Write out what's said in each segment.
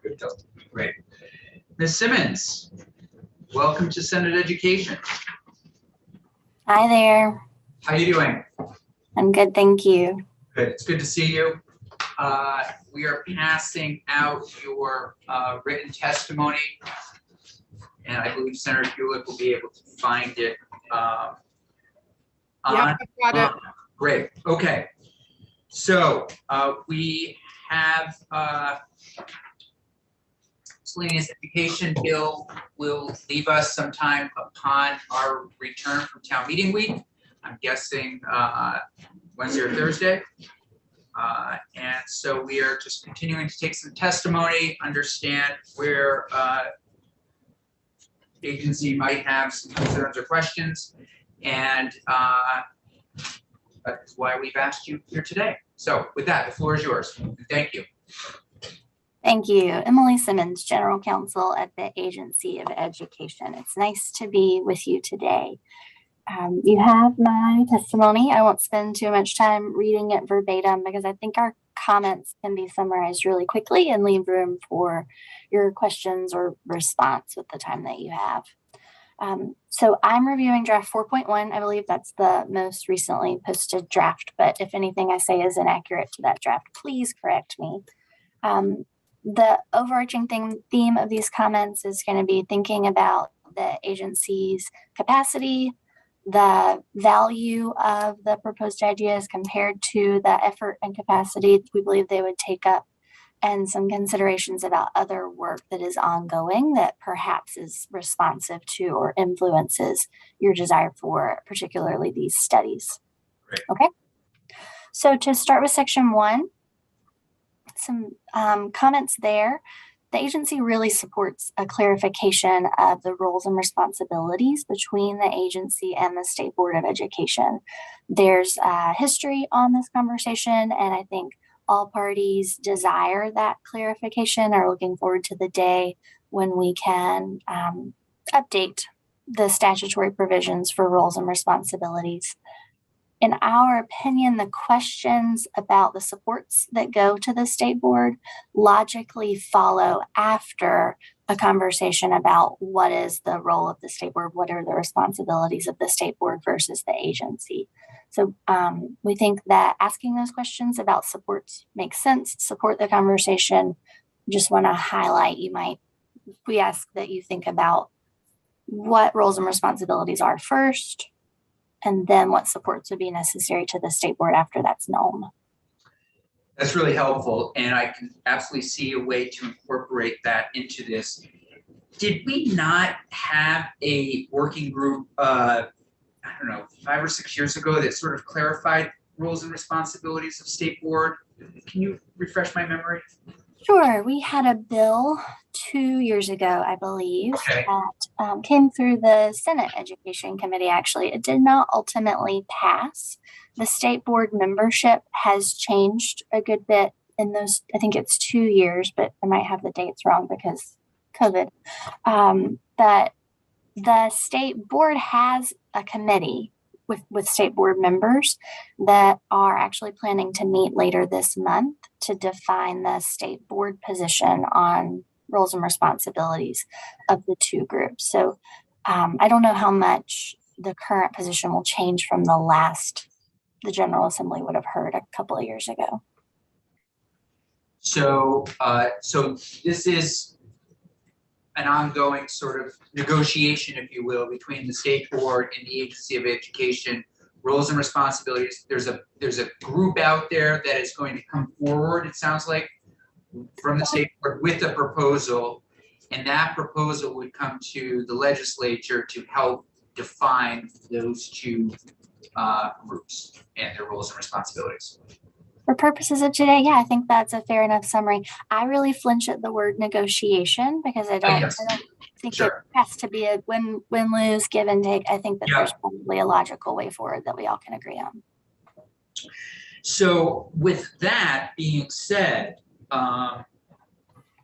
Good job. Great. Ms. Simmons, welcome to Senate Education. Hi there. How are you doing? I'm good, thank you. Good. It's good to see you. We are passing out your written testimony, and I believe Senator Hewlett will be able to find it. Yeah, I got it. Great. Okay. So we have miscellaneous education bill will leave us sometime upon our return from town meeting week. I'm guessing Wednesday or Thursday. And so we are just continuing to take some testimony, understand where agency might have some concerns or questions. And that's why we've asked you here today. So with that, the floor is yours. Thank you. Thank you. Emily Simmons, General Counsel at the Agency of Education. It's nice to be with you today. You have my testimony. I won't spend too much time reading it verbatim because I think our comments can be summarized really quickly and leave room for your questions or response with the time that you have. So I'm reviewing draft 4.1. I believe that's the most recently posted draft, but if anything I say is inaccurate to that draft, please correct me. The overarching theme of these comments is going to be thinking about the agency's capacity, the value of the proposed ideas compared to the effort and capacity we believe they would take up, and some considerations about other work that is ongoing that perhaps is responsive to or influences your desire for particularly these studies. Great. Okay. So to start with section 1, some comments there. The agency really supports a clarification of the roles and responsibilities between the agency and the State Board of Education. There's history on this conversation, and I think all parties desire that clarification, are looking forward to the day when we can update the statutory provisions for roles and responsibilities. In our opinion, the questions about the supports that go to the state board logically follow after a conversation about what is the role of the state board, what are the responsibilities of the state board versus the agency. So we think that asking those questions about supports makes sense, support the conversation. Just want to highlight, we ask that you think about what roles and responsibilities are first, and then what supports would be necessary to the state board after that's known. That's really helpful, and I can absolutely see a way to incorporate that into this. Did we not have a working group, I don't know, 5 or 6 years ago that sort of clarified roles and responsibilities of state board? Can you refresh my memory? Sure. We had a bill 2 years ago, I believe, okay, that came through the Senate Education Committee, actually. It did not ultimately pass. The state board membership has changed a good bit in those, I think it's 2 years, but I might have the dates wrong because COVID. But the state board has a committee with state board members that are actually planning to meet later this month to define the state board position on roles and responsibilities of the two groups. So I don't know how much the current position will change from the General Assembly would have heard a couple of years ago. So, so this is an ongoing sort of negotiation, if you will, between the state board and the Agency of Education, roles and responsibilities. There's a group out there that is going to come forward, it sounds like, from the state board with a proposal, and that proposal would come to the legislature to help define those two groups and their roles and responsibilities. For purposes of today, yeah, I think that's a fair enough summary. I really flinch at the word negotiation because I don't think it has to be a win-lose, give and take. I think that there's probably a logical way forward that we all can agree on. So with that being said,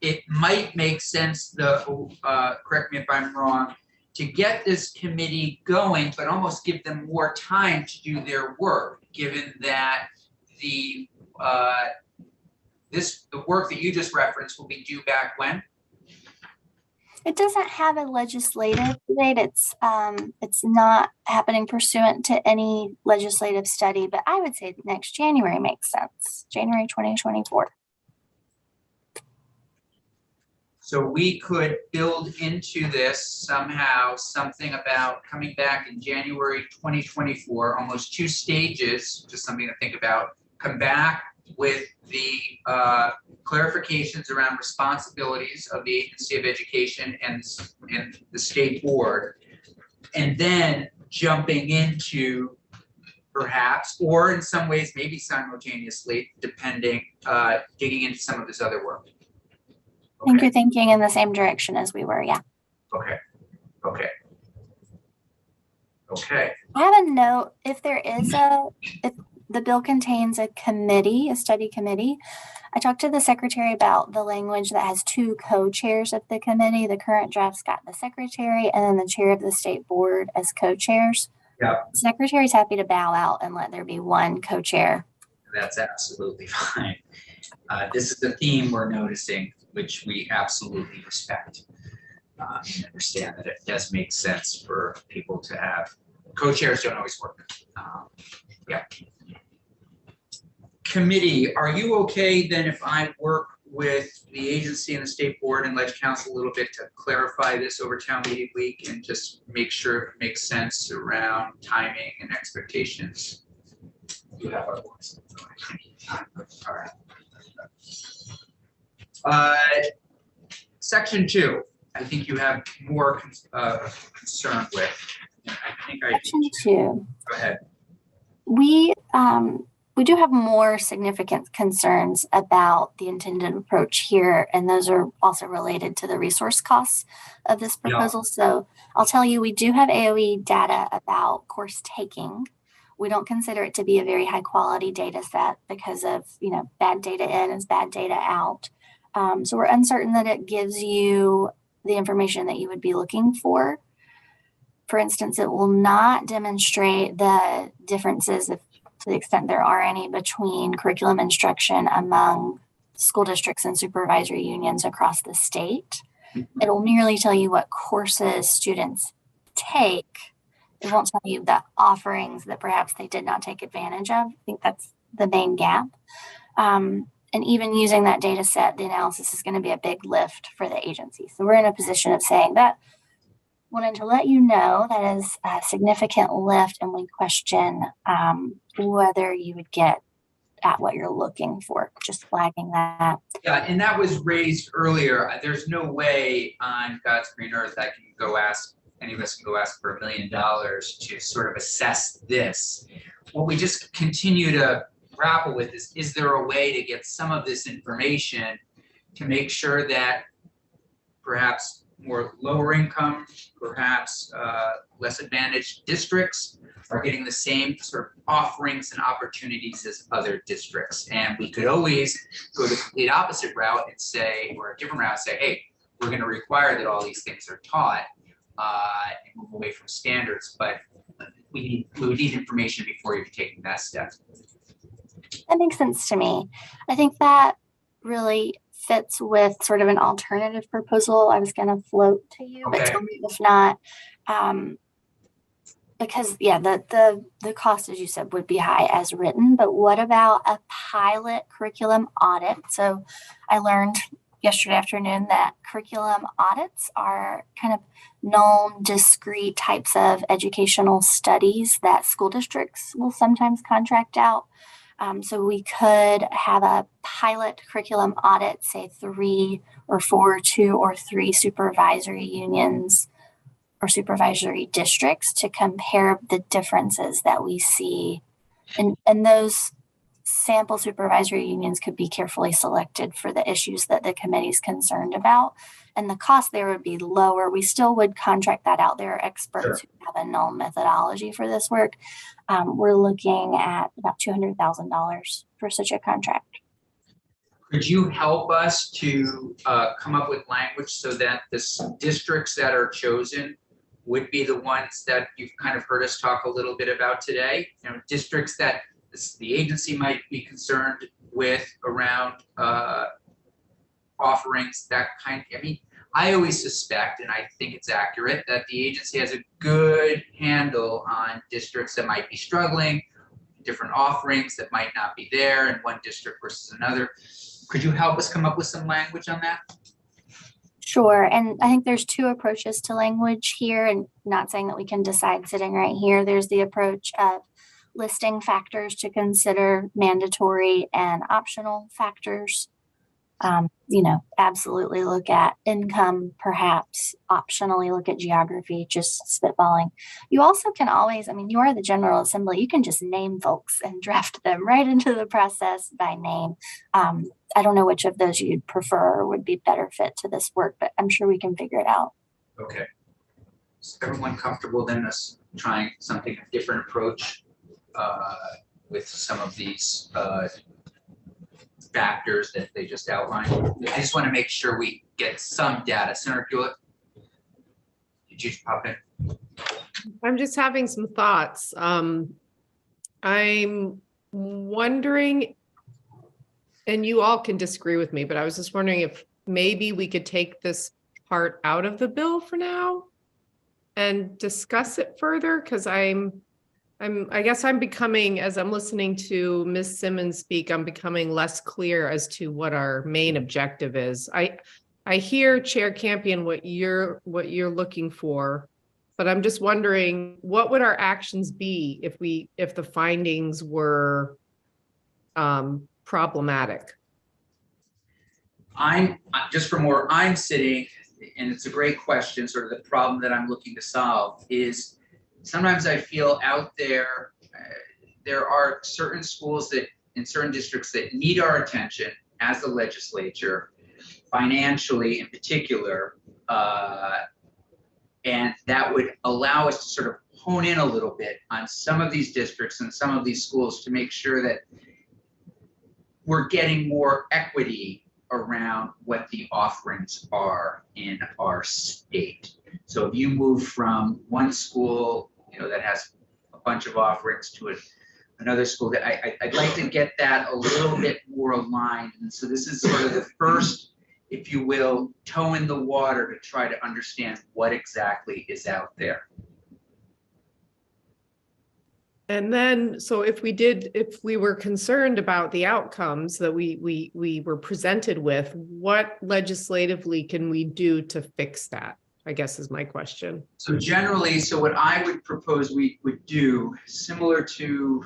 it might make sense, correct me if I'm wrong, to get this committee going, but almost give them more time to do their work, given that the the work that you just referenced will be due back when? It doesn't have a legislative date. It's not happening pursuant to any legislative study, but I would say next January makes sense. January 2024. So we could build into this somehow something about coming back in January 2024, almost 2 stages, just something to think about. Come back with the clarifications around responsibilities of the Agency of Education and the state board, and then jumping into perhaps, or in some ways maybe simultaneously, depending, digging into some of this other work. I think you're thinking in the same direction as we were, yeah. Okay. I have a note, if the bill contains a committee, a study committee, I talked to the secretary about the language that has 2 co-chairs of the committee. The current draft's got the secretary and then the chair of the state board as co-chairs. Yeah. The secretary's happy to bow out and let there be 1 co-chair. That's absolutely fine. This is the theme we're noticing, which we absolutely respect. And understand that it does make sense for people to have, co-chairs don't always work. Yeah. Committee, are you okay then if I work with the agency and the state board and ledge council a little bit to clarify this over town meeting week and just make sure it makes sense around timing and expectations? You have our voice. All right. Section 2, I think you have more concern with. I think Section 2. Go ahead. We do have more significant concerns about the intended approach here, and those are also related to the resource costs of this proposal. Yeah. So I'll tell you, we do have AOE data about course taking. We don't consider it to be a very high quality data set because of, bad data in is bad data out. So we're uncertain that it gives you the information that you would be looking for. For instance, it will not demonstrate the differences, if to the extent there are any, between curriculum instruction among school districts and supervisory unions across the state. It will merely tell you what courses students take. It won't tell you the offerings that perhaps they did not take advantage of. I think that's the main gap. And even using that data set, the analysis is going to be a big lift for the agency. So we're in a position of saying that, wanted to let you know that is a significant lift, and we question whether you would get at what you're looking for, just flagging that. Yeah, and that was raised earlier. There's no way on God's green earth I can go ask, any of us can go ask for $1 million to sort of assess this. What we just continue to grapple with is there a way to get some of this information to make sure that perhaps more lower income, perhaps less advantaged districts are getting the same sort of offerings and opportunities as other districts. And we could always go the complete opposite route and say, or a different route, say, hey, we're going to require that all these things are taught and move away from standards, but we would need information before you're taking that step. That makes sense to me. I think that really fits with sort of an alternative proposal I was going to float to you, but tell me if not, because the cost, as you said, would be high as written, but what about a pilot curriculum audit? So I learned yesterday afternoon that curriculum audits are kind of known, discrete types of educational studies that school districts will sometimes contract out. So we could have a pilot curriculum audit, say 2 or 3 supervisory unions or supervisory districts to compare the differences that we see. And those sample supervisory unions could be carefully selected for the issues that the committee is concerned about. And the cost there would be lower. We still would contract that out. There are experts who have a known methodology for this work. We're looking at about $200,000 for such a contract. Could you help us to come up with language so that the districts that are chosen would be the ones that you've kind of heard us talk a little bit about today? Districts that the agency might be concerned with around offerings, that kind, I mean, I always suspect, and I think it's accurate, that the agency has a good handle on districts that might be struggling, different offerings that might not be there in one district versus another. Could you help us come up with some language on that? Sure. And I think there's two approaches to language here, and not saying that we can decide sitting right here. There's the approach of listing factors to consider, mandatory and optional factors. Absolutely look at income, perhaps optionally look at geography, just spitballing. You also can always, you are the General Assembly, you can just name folks and draft them right into the process by name. I don't know which of those you'd prefer or would be better fit to this work, but I'm sure we can figure it out. Okay. Is everyone comfortable then us trying something, a different approach with some of these factors that they just outlined? I just want to make sure we get some data. Senator Hewlett, did you pop in? I'm just having some thoughts. I'm wondering, and you all can disagree with me, but I was just wondering if maybe we could take this part out of the bill for now and discuss it further, because I guess I'm becoming, as I'm listening to Ms. Simmons speak, I'm becoming less clear as to what our main objective is. I hear, Chair Campion, what you're looking for, but I'm just wondering, what would our actions be if the findings were problematic? I'm just from where I'm sitting, and it's a great question, sort of the problem that I'm looking to solve is, sometimes I feel out there, there are certain schools that in certain districts that need our attention as the legislature, financially in particular, and that would allow us to sort of hone in a little bit on some of these districts and some of these schools to make sure that we're getting more equity around what the offerings are in our state. So if you move from one school, that has a bunch of offerings to another school, that I'd like to get that a little bit more aligned. And so this is sort of the first, if you will, toe in the water to try to understand what exactly is out there. And then, so if we were concerned about the outcomes that we were presented with, what legislatively can we do to fix that, I guess is my question. So generally, what I would propose we would do, similar to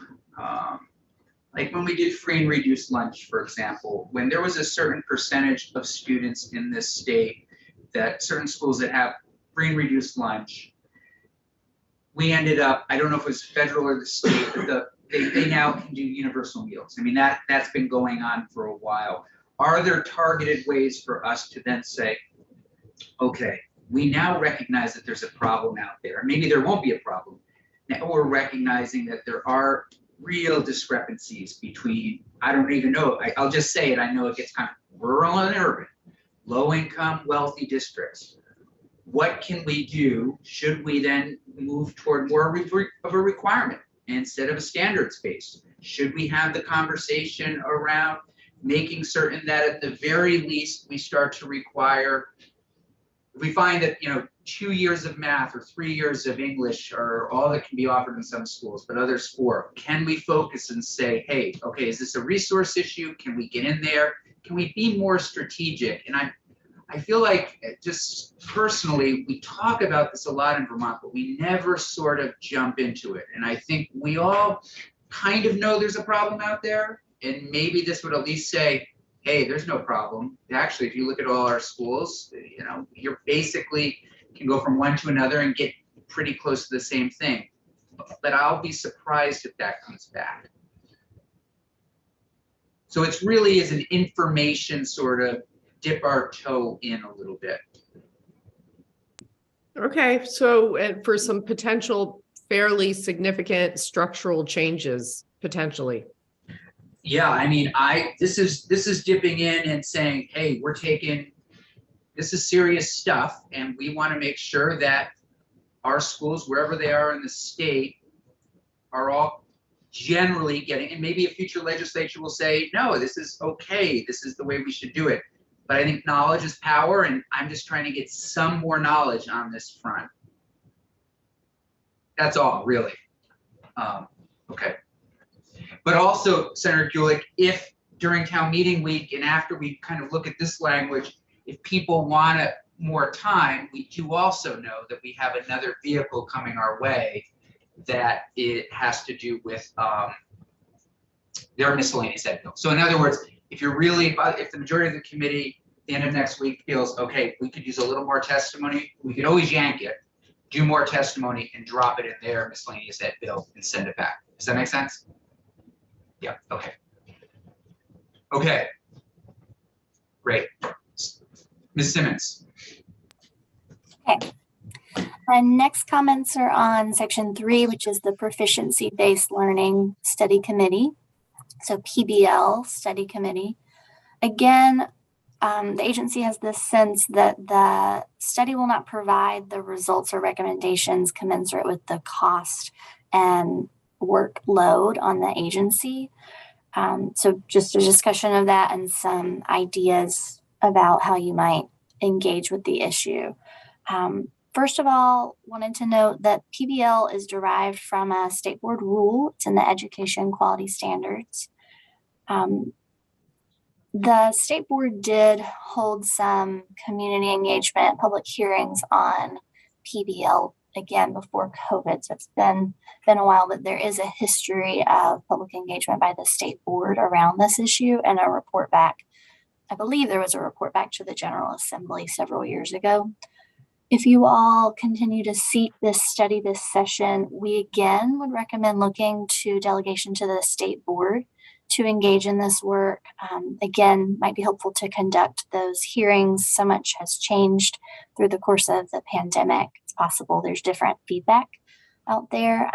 like when we did free and reduced lunch, for example, when there was a certain percentage of students in this state, that certain schools that have free and reduced lunch, we ended up, I don't know if it was federal or the state, but they now can do universal meals. That's been going on for a while. Are there targeted ways for us to then say, okay, we now recognize that there's a problem out there. Maybe there won't be a problem. Now we're recognizing that there are real discrepancies between, I don't even know, I'll just say it, I know it gets kind of rural and urban, low income, wealthy districts. What can we do? Should we then move toward more of a requirement instead of a standards base? Should we have the conversation around making certain that at the very least we start to require, if we find that 2 years of math or 3 years of English are all that can be offered in some schools, but others 4, can we focus and say, hey, okay, is this a resource issue? Can we get in there? Can we be more strategic? And I feel like, just personally, we talk about this a lot in Vermont, but we never sort of jump into it. And I think we all kind of know there's a problem out there, and maybe this would at least say, hey, there's no problem. Actually, if you look at all our schools, you're basically can go from one to another and get pretty close to the same thing. But I'll be surprised if that comes back. So it's really is an information sort of dip our toe in a little bit. Okay, so for some potential fairly significant structural changes, potentially. Yeah, this is dipping in and saying, hey, this is serious stuff, and we want to make sure that our schools, wherever they are in the state, are all generally getting, and maybe a future legislature will say, no, this is okay, this is the way we should do it. But I think knowledge is power, and I'm just trying to get some more knowledge on this front. That's all, really. Okay. But also, Senator Gulick, if during town meeting week and after we kind of look at this language, if people want more time, we do also know that we have another vehicle coming our way that it has to do with their miscellaneous ed bill. So in other words, if the majority of the committee at the end of next week feels, okay, we could use a little more testimony, we could always yank it, do more testimony and drop it in their miscellaneous ed bill and send it back. Does that make sense? Yeah, okay. Okay. Great. Ms. Simmons. Okay. My next comments are on section 3, which is the proficiency-based learning study committee. So PBL study committee. Again, the agency has this sense that the study will not provide the results or recommendations commensurate with the cost and workload on the agency. So just a discussion of that and some ideas about how you might engage with the issue. First of all, wanted to note that PBL is derived from a state board rule. It's in the education quality standards. The state board did hold some community engagement, public hearings on PBL again before COVID. So it's been a while, but there is a history of public engagement by the state board around this issue and a report back. I believe there was a report back to the General Assembly several years ago. If you all continue to seek this study this session, we again would recommend looking to delegation to the state board to engage in this work. Again, might be helpful to conduct those hearings. So much has changed through the course of the pandemic. It's possible there's different feedback out there.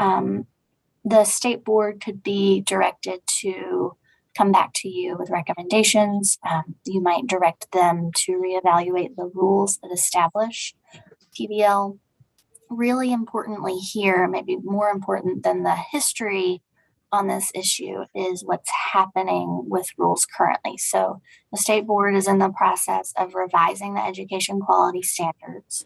The state board could be directed to come back to you with recommendations. You might direct them to reevaluate the rules that establish PBL. Really importantly here, maybe more important than the history on this issue, is what's happening with rules currently. So the state board is in the process of revising the education quality standards.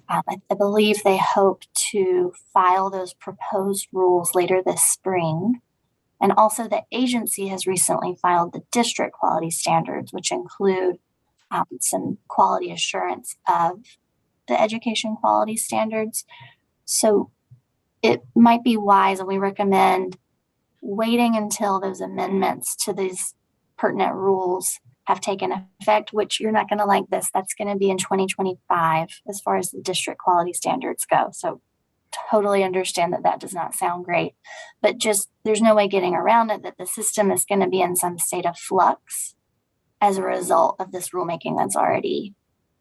I believe they hope to file those proposed rules later this spring. And also the agency has recently filed the district quality standards, which include some quality assurance of the education quality standards. So it might be wise, and we recommend waiting until those amendments to these pertinent rules have taken effect, which you're not going to like this. That's going to be in 2025 as far as the district quality standards go. So totally understand that that does not sound great, but just there's no way getting around it, that the system is going to be in some state of flux as a result of this rulemaking that's already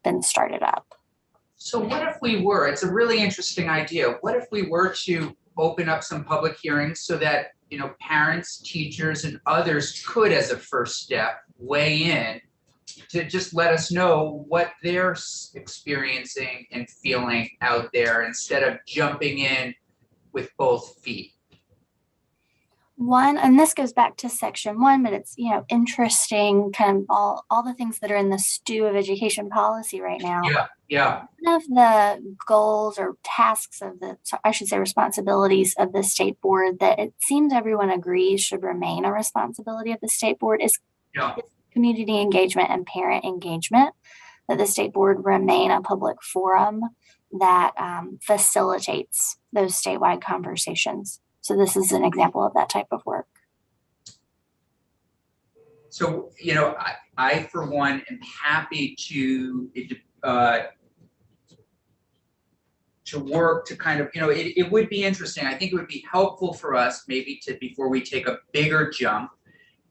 been started up. So what if we were, it's a really interesting idea. What if we were to open up some public hearings so that, you know, parents, teachers, and others could, as a first step, weigh in to just let us know what they're experiencing and feeling out there instead of jumping in with both feet? One, and this goes back to section 1, but it's, you know, interesting, kind of all the things that are in the stew of education policy right now. Yeah. One of the goals or tasks of responsibilities of the state board that it seems everyone agrees should remain a responsibility of the state board is community engagement and parent engagement, that the state board remain a public forum that facilitates those statewide conversations. So this is an example of that type of work. So, you know, I for one am happy to work to kind of, you know, it would be interesting. I think it would be helpful for us maybe to, before we take a bigger jump,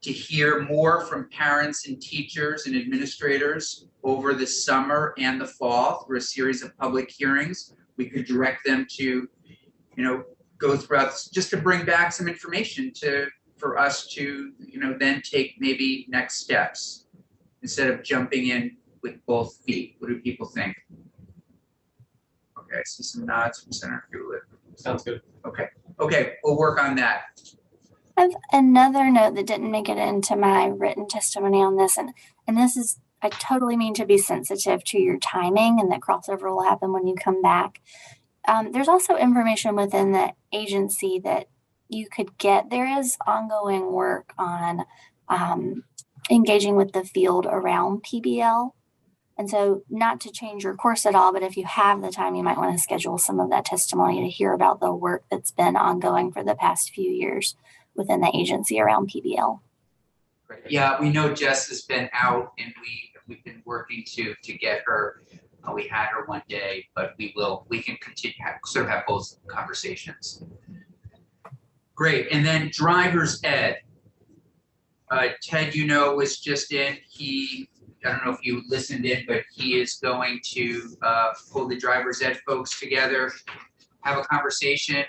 to hear more from parents and teachers and administrators over the summer and the fall through a series of public hearings. We could direct them to, you know, go throughout just to bring back some information for us to, you know, then take maybe next steps instead of jumping in with both feet. What do people think? Okay, I see some nods from Senator Gulick. Sounds good. Okay, we'll work on that. I have another note that didn't make it into my written testimony on this, and this is, I totally mean to be sensitive to your timing, and that crossover will happen when you come back. There's also information within the agency that you could get. There is ongoing work on engaging with the field around PBL. And so, not to change your course at all, but if you have the time, you might want to schedule some of that testimony to hear about the work that's been ongoing for the past few years within the agency around PBL. Great. Yeah, we know Jess has been out, and we've been working to get her. We had her one day, but we can continue sort of have both conversations. Great. And then driver's ed. Ted, was just in. I don't know if you listened in, but he is going to pull the driver's ed folks together, have a conversation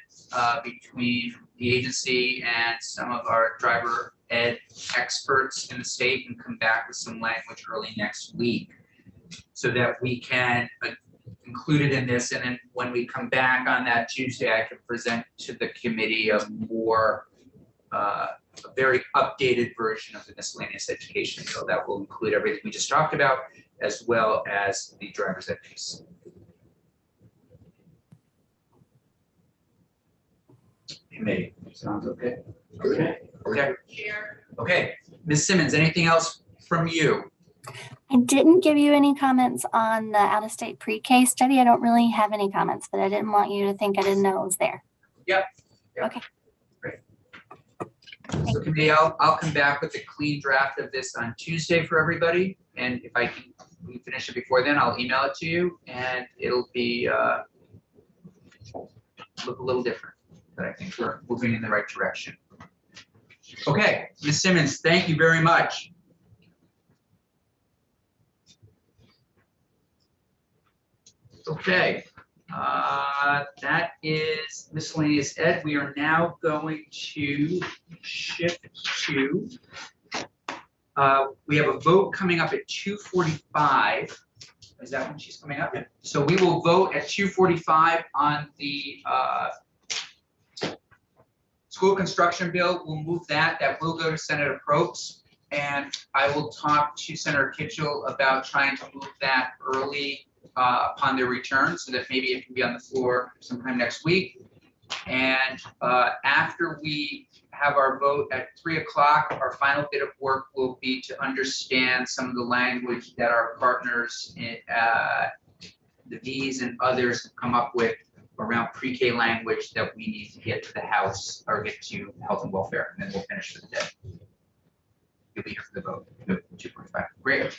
between the agency and some of our driver ed experts in the state, and come back with some language early next week so that we can include it in this. And then when we come back on that Tuesday, I can present to the committee a more a very updated version of the miscellaneous education bill that will include everything we just talked about, as well as the driver's ed piece. Committee, sounds okay? Okay. Okay, Ms. Simmons, anything else from you? I didn't give you any comments on the out-of-state pre-K study. I don't really have any comments, but I didn't want you to think I didn't know it was there. Yep. Okay. Great. So committee, I'll come back with a clean draft of this on Tuesday for everybody. And if we finish it before then, I'll email it to you, and it'll be look a little different, but I think we're moving in the right direction. Okay, Ms. Simmons, thank you very much. Okay, that is miscellaneous ed. We are now going to shift to, we have a vote coming up at 2:45. Is that when she's coming up? Yeah. So we will vote at 2:45 on the school construction bill. We'll move that. That will go to Senator Probst. And I will talk to Senator Kitchell about trying to move that early upon their return, so that maybe it can be on the floor sometime next week. And after we have our vote at 3 o'clock, our final bit of work will be to understand some of the language that our partners, the V's and others, have come up with around pre-K language that we need to get to the House, or get to Health and Welfare, and then we'll finish for the day. You'll be here for the vote. 2:45. Great.